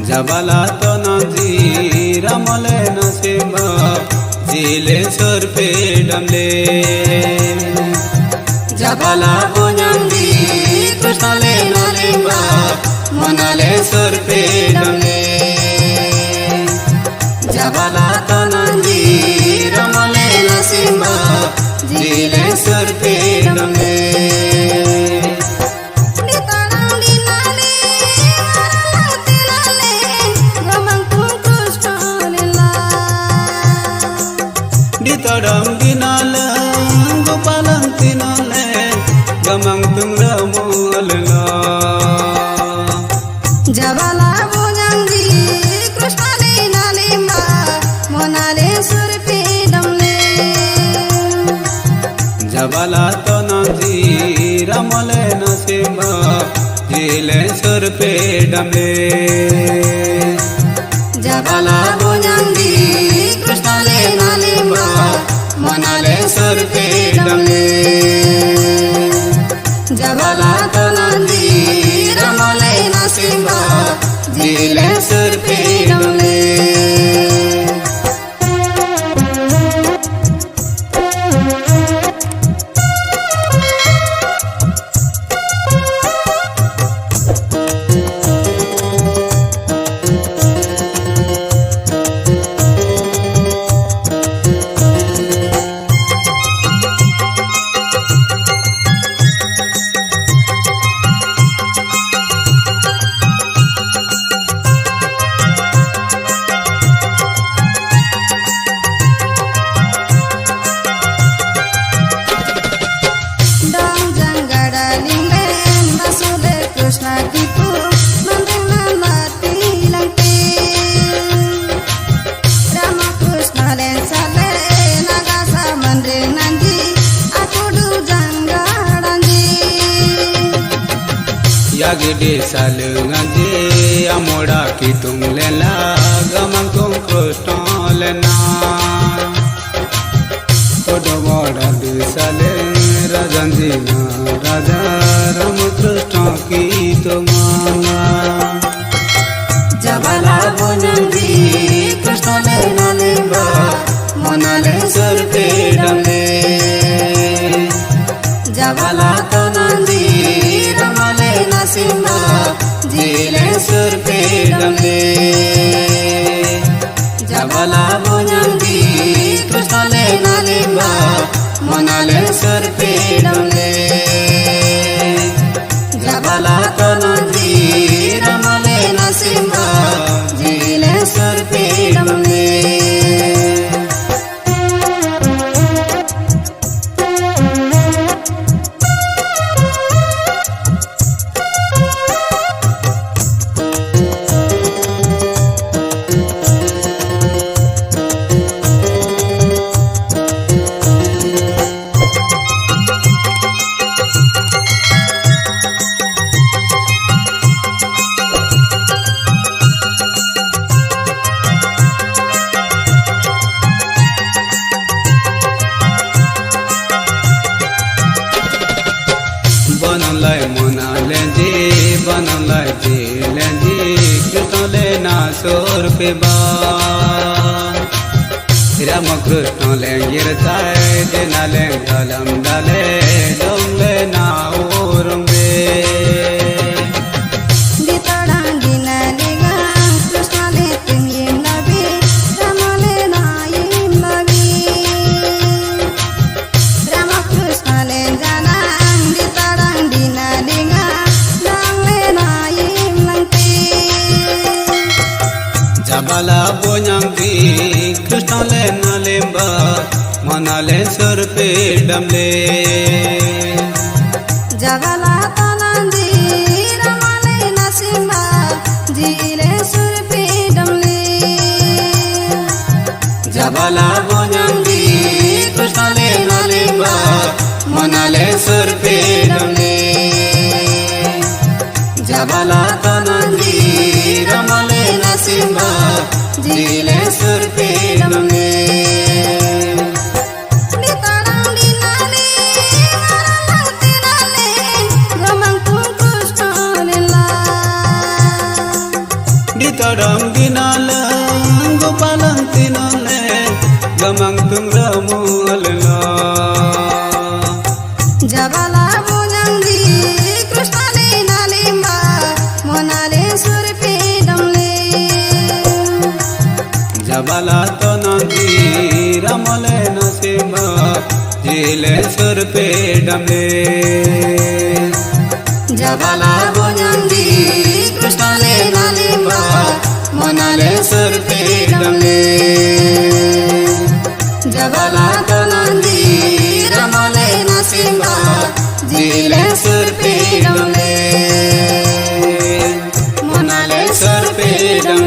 जबला तो नंदी रमले नसीबा जिले सुर पे डमले जबला तो नंदी कृष्णले नलिंबा मनले सुर पे डमले जबला तो नंदी रमले नसीबा जिले सुर पे डमले Ditodong dinale gopalang tinale gamang tungramulna jabala bonyangdi krishnale nalimba monale surpe damle jabala tonandi ramale nasimba jile surpe damle jabala bonyangdi krishnale nalimba monale surpe damle jabala tonandi ramale nasimba jile surpe damle Yagide salungaje amoda kitung lela gamang tung krishna lena kodoboda disale rajanjina raja ram krishna ki tumanga jabala bonyandi krishna le nalimba monale surpe damle jabala tonandi ramale nasimba jile surpe damle jabala bonyandi krishna le nalimba monale surpe damle jabala tonandi ramale nasimba jile surpe damle बनलाई जिलेंजी Krishna ना सोर पे बा राम कृष्ण ले गिरताय देना ले गलम डाले डोंगे ना orange जबला बोयांगी Krishna ले नालेम्बा मनाले सुर पे डमले जबला तनंदी जिले सुरपे डमने Ditadang dinalang gopalang tinole gamang tung ramulna Jabala bunang di Krishna le nalimba monale surpe damle Jabala tonandi ramale nasimba jile surpe damle Jabala bunang di Krishna le nalimba monale surpe damle Jabala tonandi ramale nasimba jile surpe damle monale surpe damle